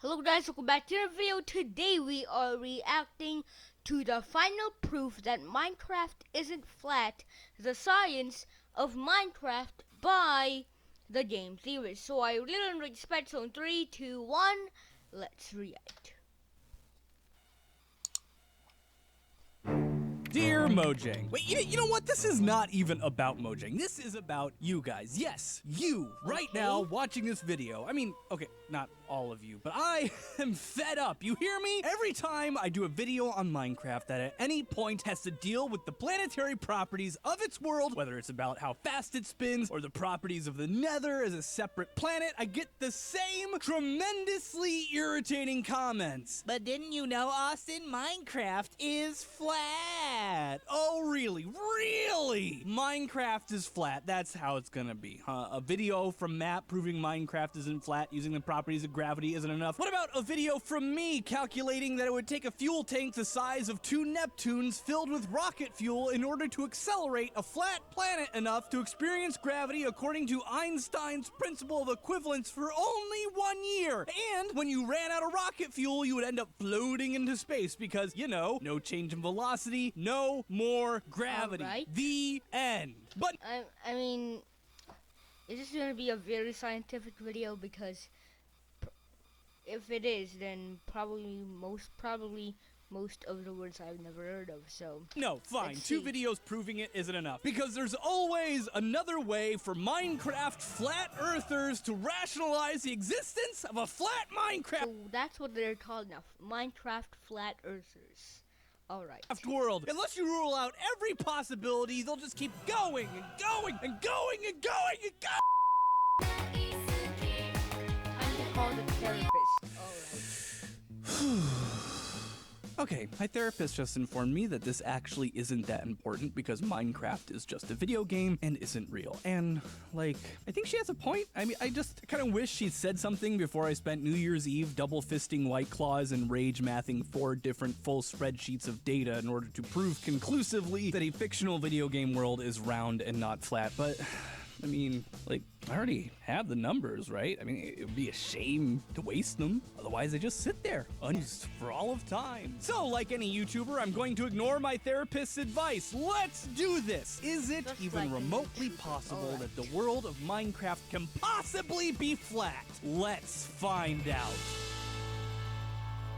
Hello guys, welcome back to the video. Today we are reacting to the final proof that Minecraft isn't flat, the science of Minecraft by the game theorist. So I literally expect so in 3, 2, 1, let's react. Dear Mojang. Wait, you know what? This is not even about Mojang. This is about you guys. Yes, you, right now, watching this video. I mean, okay, not all of you, but I am fed up. You hear me? Every time I do a video on Minecraft that at any point has to deal with the planetary properties of its world, whether it's about how fast it spins or the properties of the Nether as a separate planet, I get the same tremendously irritating comments. But didn't you know, Austin, Minecraft is flat? Oh, really? Really? Minecraft is flat. That's how it's gonna be, huh? A video from Matt proving Minecraft isn't flat using the properties of gravity isn't enough. What about a video from me calculating that it would take a fuel tank the size of 2 Neptunes filled with rocket fuel in order to accelerate a flat planet enough to experience gravity according to Einstein's principle of equivalence for only 1 year? And when you ran out of rocket fuel, you would end up floating into space because, you know, no change in velocity, no more gravity. Right. The end. But I mean, this is going to be a very scientific video because if it is, then most of the words I've never heard of, so... No, fine. 2 videos proving it isn't enough. Because there's always another way for Minecraft flat earthers to rationalize the existence of a flat Minecraft... So that's what they're called now, Minecraft flat earthers. Alright. ...world. Unless you rule out every possibility, they'll just keep going and going and going and going and going! I'm called a therapist. Alright. Okay, my therapist just informed me that this actually isn't that important because Minecraft is just a video game and isn't real. And, like, I think she has a point. I mean, I just kind of wish she'd said something before I spent New Year's Eve double fisting White Claws and rage mathing 4 different full spreadsheets of data in order to prove conclusively that a fictional video game world is round and not flat. But, I mean, like, I already have the numbers, right? I mean, it would be a shame to waste them. Otherwise, they just sit there, unused for all of time. So, like any YouTuber, I'm going to ignore my therapist's advice. Let's do this! Is it Just even like remotely possible that the world of Minecraft can possibly be flat? Let's find out.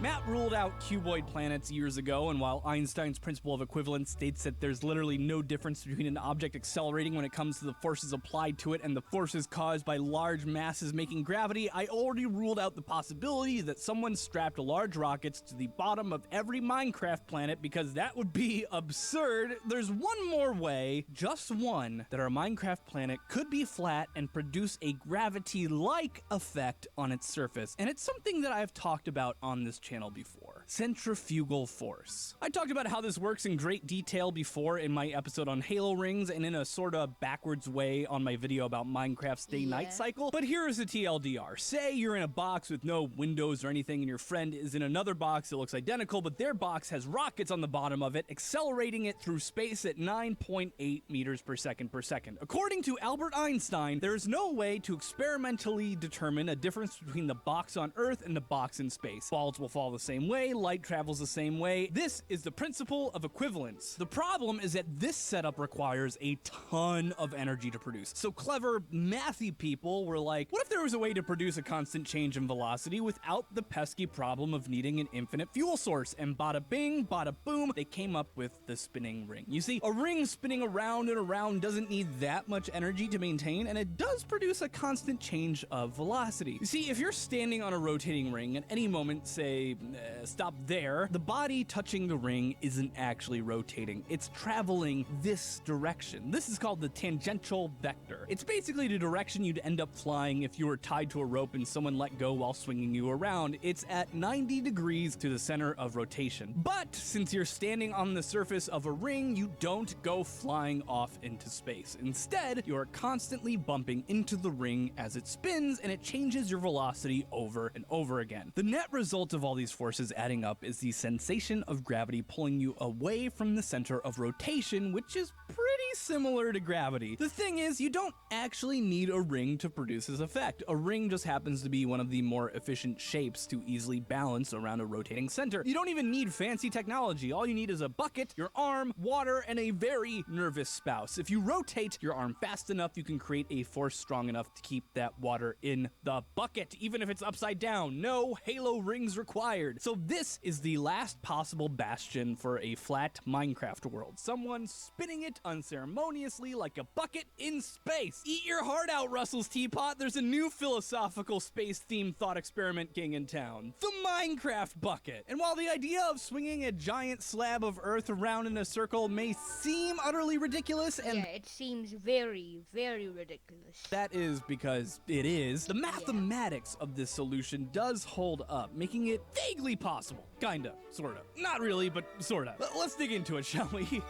Matt ruled out cuboid planets years ago, and while Einstein's principle of equivalence states that there's literally no difference between an object accelerating when it comes to the forces applied to it and the forces caused by large masses making gravity, I already ruled out the possibility that someone strapped large rockets to the bottom of every Minecraft planet because that would be absurd. There's one more way, just one, that our Minecraft planet could be flat and produce a gravity-like effect on its surface, and it's something that I've talked about on this channel before. Centrifugal force. I talked about how this works in great detail before in my episode on Halo rings and in a sorta backwards way on my video about Minecraft's day-night cycle, but here is the TLDR. Say you're in a box with no windows or anything and your friend is in another box that looks identical, but their box has rockets on the bottom of it, accelerating it through space at 9.8 meters per second per second. According to Albert Einstein, there is no way to experimentally determine a difference between the box on Earth and the box in space. Balls will fall the same way, light travels the same way. This is the principle of equivalence. The problem is that this setup requires a ton of energy to produce. So clever, mathy people were like, what if there was a way to produce a constant change in velocity without the pesky problem of needing an infinite fuel source? And bada bing, bada boom, they came up with the spinning ring. You see, a ring spinning around and around doesn't need that much energy to maintain, and it does produce a constant change of velocity. You see, if you're standing on a rotating ring at any moment, say, stop there, the body touching the ring isn't actually rotating. It's traveling this direction. This is called the tangential vector. It's basically the direction you'd end up flying if you were tied to a rope and someone let go while swinging you around. It's at 90 degrees to the center of rotation. But since you're standing on the surface of a ring, you don't go flying off into space. Instead, you're constantly bumping into the ring as it spins, and it changes your velocity over and over again. The net result of all these forces adding adding up is the sensation of gravity pulling you away from the center of rotation, which is pretty similar to gravity. The thing is, you don't actually need a ring to produce this effect. A ring just happens to be one of the more efficient shapes to easily balance around a rotating center. You don't even need fancy technology. All you need is a bucket, your arm, water, and a very nervous spouse. If you rotate your arm fast enough, you can create a force strong enough to keep that water in the bucket, even if it's upside down. No halo rings required. So this is the last possible bastion for a flat Minecraft world. Someone spinning it unceremoniously like a bucket in space. Eat your heart out, Russell's Teapot. There's a new philosophical space-themed thought experiment king in town. The Minecraft bucket. And while the idea of swinging a giant slab of earth around in a circle may seem utterly ridiculous, and yeah, it seems very, very ridiculous. that is because it is, the mathematics of this solution does hold up, making it vaguely possible. Kinda, sorta. Not really, but sorta. Let's dig into it, shall we?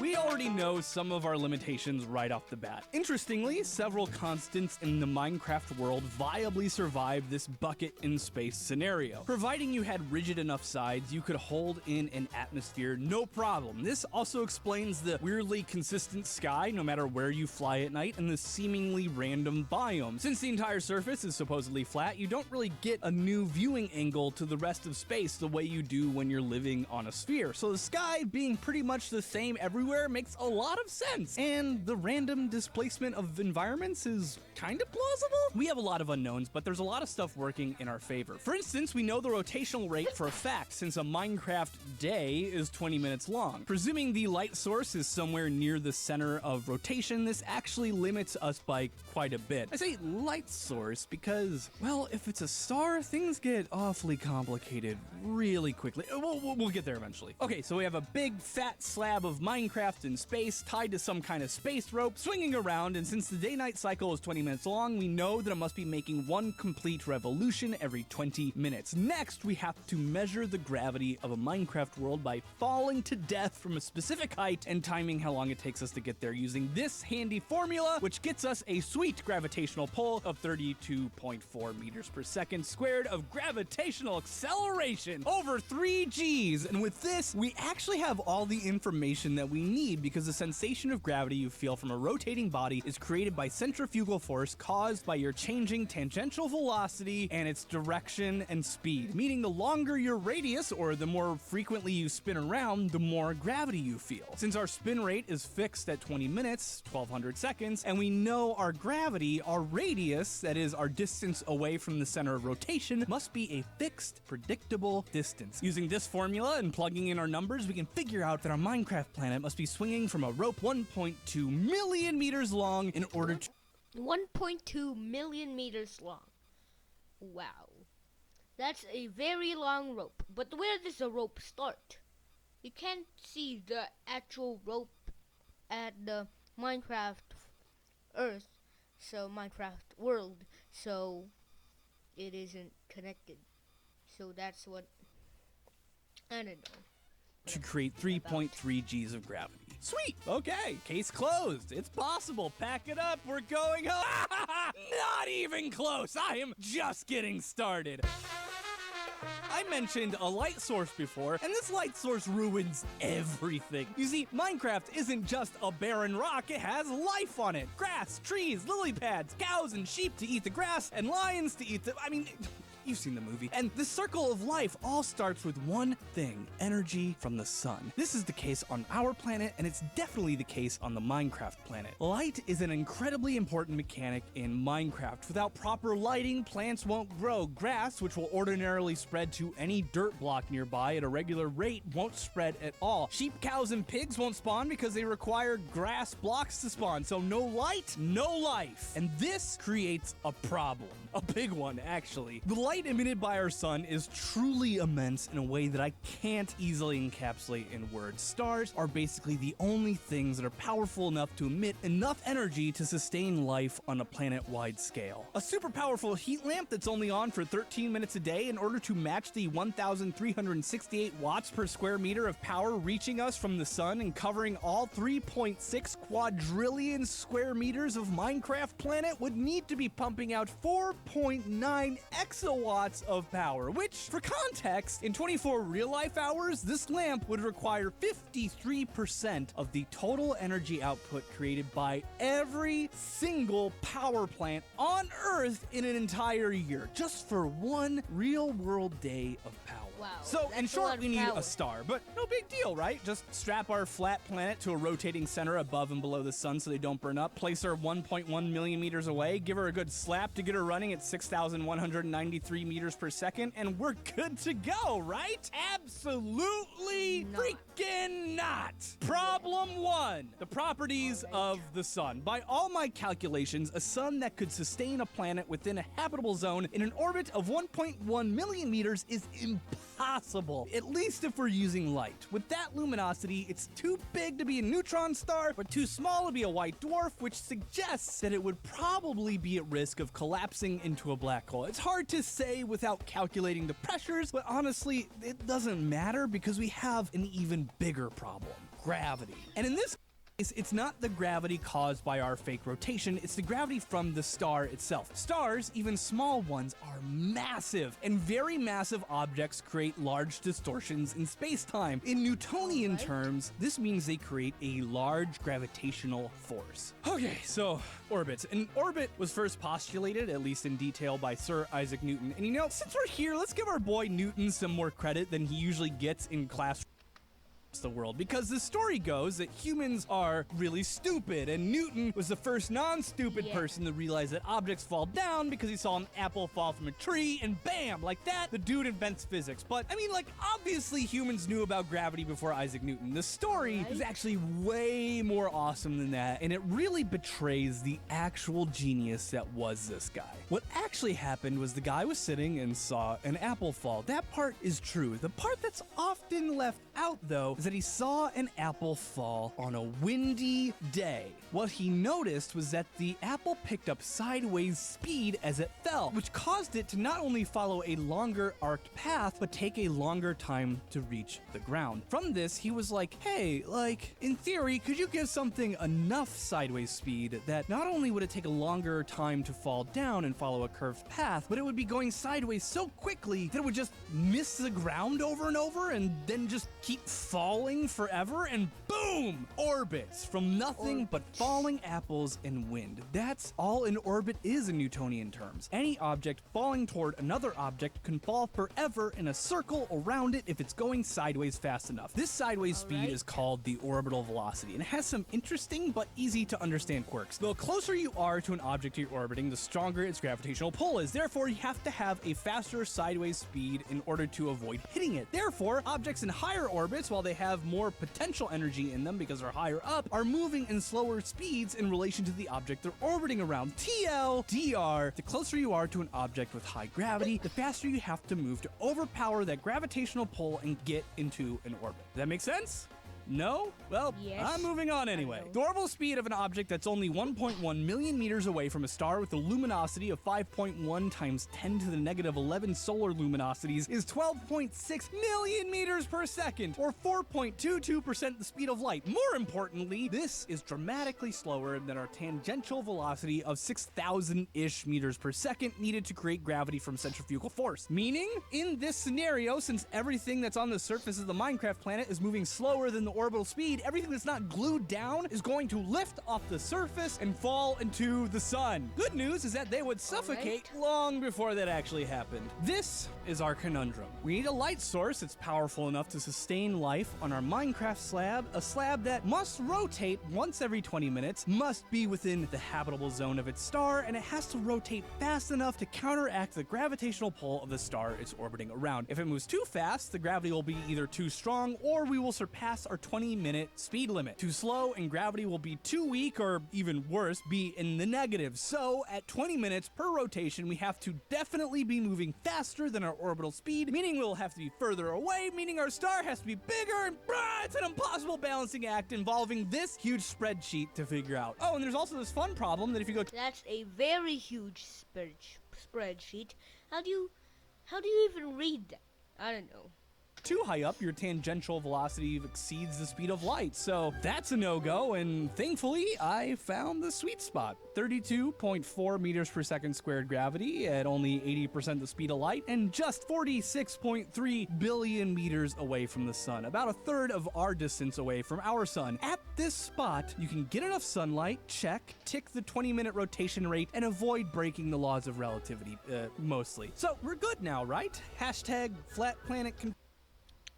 We already know some of our limitations right off the bat. Interestingly, several constants in the Minecraft world viably survive this bucket in space scenario. Providing you had rigid enough sides, you could hold in an atmosphere no problem. This also explains the weirdly consistent sky no matter where you fly at night and the seemingly random biome. Since the entire surface is supposedly flat, you don't really get a new viewing angle to the rest of space the way you do when you're living on a sphere. So the sky being pretty much the same everywhere makes a lot of sense, and the random displacement of environments is kind of plausible. We have a lot of unknowns, but there's a lot of stuff working in our favor. For instance, we know the rotational rate for a fact, since a Minecraft day is 20 minutes long. Presuming the light source is somewhere near the center of rotation, this actually limits us by quite a bit. I say light source because, well, if it's a star, things get awfully complicated really quickly. We'll get there eventually. Okay, so we have a big fat slab of Minecraft in space tied to some kind of space rope swinging around, and since the day-night cycle is 20 minutes long, we know that it must be making one complete revolution every 20 minutes. Next, we have to measure the gravity of a Minecraft world by falling to death from a specific height and timing how long it takes us to get there using this handy formula, which gets us a sweet gravitational pull of 32.4 meters per second squared of gravitational acceleration over 3 Gs. And with this, we actually have all the information that we need, because the sensation of gravity you feel from a rotating body is created by centrifugal force caused by your changing tangential velocity and its direction and speed, meaning the longer your radius, or the more frequently you spin around, the more gravity you feel. Since our spin rate is fixed at 20 minutes, 1200 seconds, and we know our gravity, our radius, that is our distance away from the center of rotation, must be a fixed, predictable distance. Using this formula and plugging in our numbers, we can figure out that our Minecraft planet must be swinging from a rope 1.2 million meters long in order to 1.2 million meters long. Wow. That's a very long rope. But where does the rope start? You can't see the actual rope at the Minecraft Earth, so Minecraft world, so it isn't connected. So that's what, I don't know. to create 3.3 Gs of gravity. Sweet! Okay, case closed. It's possible. Pack it up. We're going home. Not even close. I am just getting started. I mentioned a light source before, and this light source ruins everything. You see, Minecraft isn't just a barren rock, it has life on it. Grass, trees, lily pads, cows and sheep to eat the grass, and lions to eat the... You've seen the movie. And the circle of life all starts with one thing: energy from the sun. This is the case on our planet, and it's definitely the case on the Minecraft planet. Light is an incredibly important mechanic in Minecraft. Without proper lighting, plants won't grow. Grass, which will ordinarily spread to any dirt block nearby at a regular rate, won't spread at all. Sheep, cows, and pigs won't spawn because they require grass blocks to spawn. So no light, no life. And this creates a problem. A big one, actually. The light emitted by our sun is truly immense in a way that I can't easily encapsulate in words. Stars are basically the only things that are powerful enough to emit enough energy to sustain life on a planet-wide scale. A super powerful heat lamp that's only on for 13 minutes a day in order to match the 1,368 watts per square meter of power reaching us from the sun and covering all 3.6 quadrillion square meters of Minecraft planet would need to be pumping out 4.9 exawatts watts of power, which, for context, in 24 real-life hours, this lamp would require 53% of the total energy output created by every single power plant on Earth in an entire year, just for one real-world day of power. Wow, So, in that's a short, lot we of need power. a star, but no big deal, right? Just strap our flat planet to a rotating center above and below the sun so they don't burn up, place her 1.1 million meters away, give her a good slap to get her running at 6,193 meters per second, and we're good to go, right? Absolutely Not. freaking not. Problem 1, the properties of the sun. By all my calculations, a sun that could sustain a planet within a habitable zone in an orbit of 1.1 million meters is impossible, at least if we're using light. With that luminosity, it's too big to be a neutron star, but too small to be a white dwarf, which suggests that it would probably be at risk of collapsing into a black hole. It's hard to say without calculating the pressures, but honestly, it doesn't matter because we have an even bigger problem: gravity. And in this case, it's not the gravity caused by our fake rotation, it's the gravity from the star itself. Stars, even small ones, are massive, and very massive objects create large distortions in space-time. In Newtonian terms, this means they create a large gravitational force. Okay, so orbits. An orbit was first postulated, at least in detail, by Sir Isaac Newton. And since we're here, let's give our boy Newton some more credit than he usually gets in class the world, because the story goes that humans are really stupid, and Newton was the first non-stupid person to realize that objects fall down because he saw an apple fall from a tree, and bam, like that, the dude invents physics. But obviously humans knew about gravity before Isaac Newton. The story is actually way more awesome than that, and it really betrays the actual genius that was this guy. What actually happened was the guy was sitting and saw an apple fall. That part is true. The part that's often left out, though, is that he saw an apple fall on a windy day. What he noticed was that the apple picked up sideways speed as it fell, which caused it to not only follow a longer arced path, but take a longer time to reach the ground. From this, he was like, hey, in theory, could you give something enough sideways speed that not only would it take a longer time to fall down and follow a curved path, but it would be going sideways so quickly that it would just miss the ground over and over and then just keep falling forever, and boom! Orbits from nothing but falling apples and wind. That's all an orbit is in Newtonian terms. Any object falling toward another object can fall forever in a circle around it if it's going sideways fast enough. This sideways speed is called the orbital velocity, and it has some interesting but easy to understand quirks. The closer you are to an object you're orbiting, the stronger its gravitational pull is. Therefore, you have to have a faster sideways speed in order to avoid hitting it. Therefore, objects in higher orbits, while they have more potential energy in them because they're higher up, are moving in slower speeds in relation to the object they're orbiting around. TLDR, the closer you are to an object with high gravity, the faster you have to move to overpower that gravitational pull and get into an orbit. Does that make sense? No? Well, Yes. I'm moving on anyway. The orbital speed of an object that's only 1.1 million meters away from a star with a luminosity of 5.1 times 10 to the negative 11 solar luminosities is 12.6 million meters per second, or 4.22% the speed of light. More importantly, this is dramatically slower than our tangential velocity of 6,000-ish meters per second needed to create gravity from centrifugal force. Meaning, in this scenario, since everything that's on the surface of the Minecraft planet is moving slower than the orbital speed, everything that's not glued down is going to lift off the surface and fall into the sun. Good news is that they would suffocate long before that actually happened. This is our conundrum. We need a light source that's powerful enough to sustain life on our Minecraft slab, a slab that must rotate once every 20 minutes, must be within the habitable zone of its star, and it has to rotate fast enough to counteract the gravitational pull of the star it's orbiting around. If it moves too fast, the gravity will be either too strong or we will surpass our 20-minute speed limit. Too slow and gravity will be too weak, or even worse, be in the negative. So at 20 minutes per rotation, we have to definitely be moving faster than our orbital speed, meaning we'll have to be further away, meaning our star has to be bigger, and it's an impossible balancing act involving this huge spreadsheet to figure out. Oh, and there's also this fun problem that if you go That's a very huge spreadsheet. How do you even read that? I don't know. too high up, your tangential velocity exceeds the speed of light. So that's a no-go, and thankfully, I found the sweet spot. 32.4 meters per second squared gravity at only 80% the speed of light, and just 46.3 billion meters away from the sun, about a third of our distance away from our sun. At this spot, you can get enough sunlight, check, tick the 20-minute rotation rate, and avoid breaking the laws of relativity, mostly. So we're good now, right? Hashtag flat planet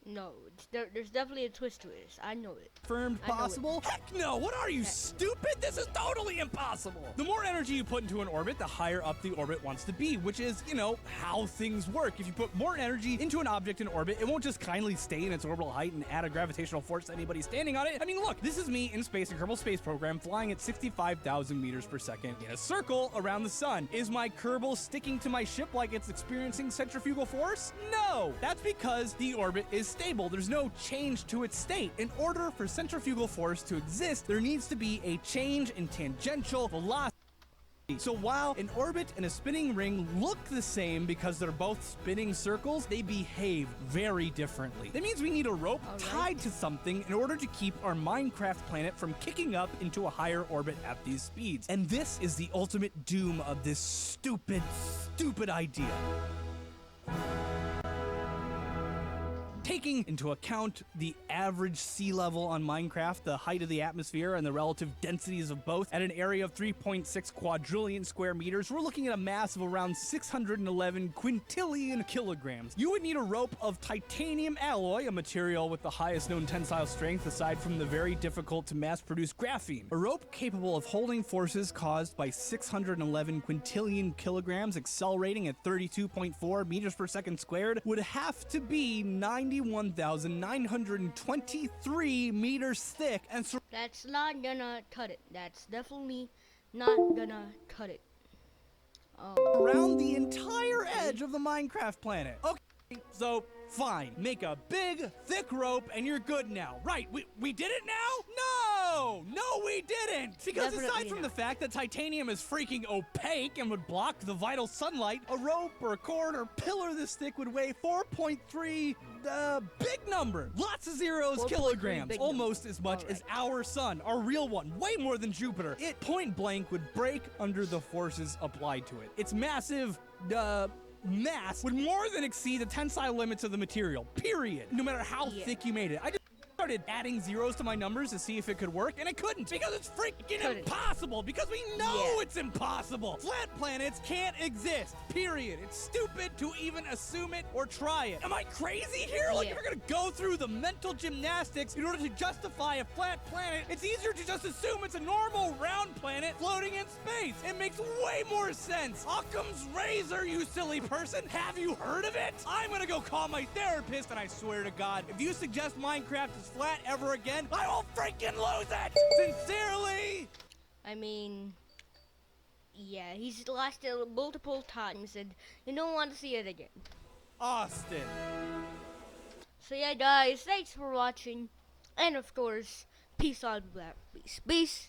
No, there's definitely a twist to this. I know it. confirmed possible? Heck no! What are you, stupid? This is totally impossible! The more energy you put into an orbit, the higher up the orbit wants to be, which is, you know, how things work. If you put more energy into an object in orbit, it won't just kindly stay in its orbital height and add a gravitational force to anybody standing on it. I mean, look, this is me in space in Kerbal Space Program flying at 65,000 meters per second in a circle around the sun. Is my Kerbal sticking to my ship like it's experiencing centrifugal force? No! That's because the orbit is stable. There's no change to its state. In order for centrifugal force to exist, there needs to be a change in tangential velocity. So while an orbit and a spinning ring look the same because they're both spinning circles, they behave very differently. That means we need a rope tied to something in order to keep our Minecraft planet from kicking up into a higher orbit at these speeds. And this is the ultimate doom of this stupid, stupid idea. Taking into account the average sea level on Minecraft, the height of the atmosphere, and the relative densities of both at an area of 3.6 quadrillion square meters, we're looking at a mass of around 611 quintillion kilograms. You would need a rope of titanium alloy, a material with the highest known tensile strength aside from the very difficult to mass-produce graphene. A rope capable of holding forces caused by 611 quintillion kilograms accelerating at 32.4 meters per second squared would have to be 91,923 meters thick and That's not gonna cut it. That's definitely not gonna cut it. around the entire edge of the Minecraft planet. Okay, so fine. Make a big, thick rope and you're good now. Right, we did it now? No, we didn't! Because Definitely aside from the fact that titanium is freaking opaque and would block the vital sunlight, a rope or a cord or pillar this thick would weigh 4.3, big number. Lots of zeros, 4.3 kilograms. big Almost as much All as our sun, our real one. Way more than Jupiter. It point blank would break under the forces applied to it. Its massive, mass would more than exceed the tensile limits of the material, period. No matter how thick you made it. I just started adding zeros to my numbers to see if it could work, and it couldn't because it's freaking impossible, because we know it's impossible. Flat planets can't exist, period. It's stupid to even assume it or try it. Am I crazy here? Like, if you're gonna go through the mental gymnastics in order to justify a flat planet, it's easier to just assume it's a normal round planet floating in space. It makes way more sense. Occam's razor, you silly person. Have you heard of it? I'm gonna go call my therapist, and I swear to God, if you suggest Minecraft is flat ever again, I will freaking lose it! Sincerely! I mean, yeah, he's lost it multiple times and you don't want to see it again. Austin. So yeah, guys, thanks for watching. And of course, peace out, Black. Peace.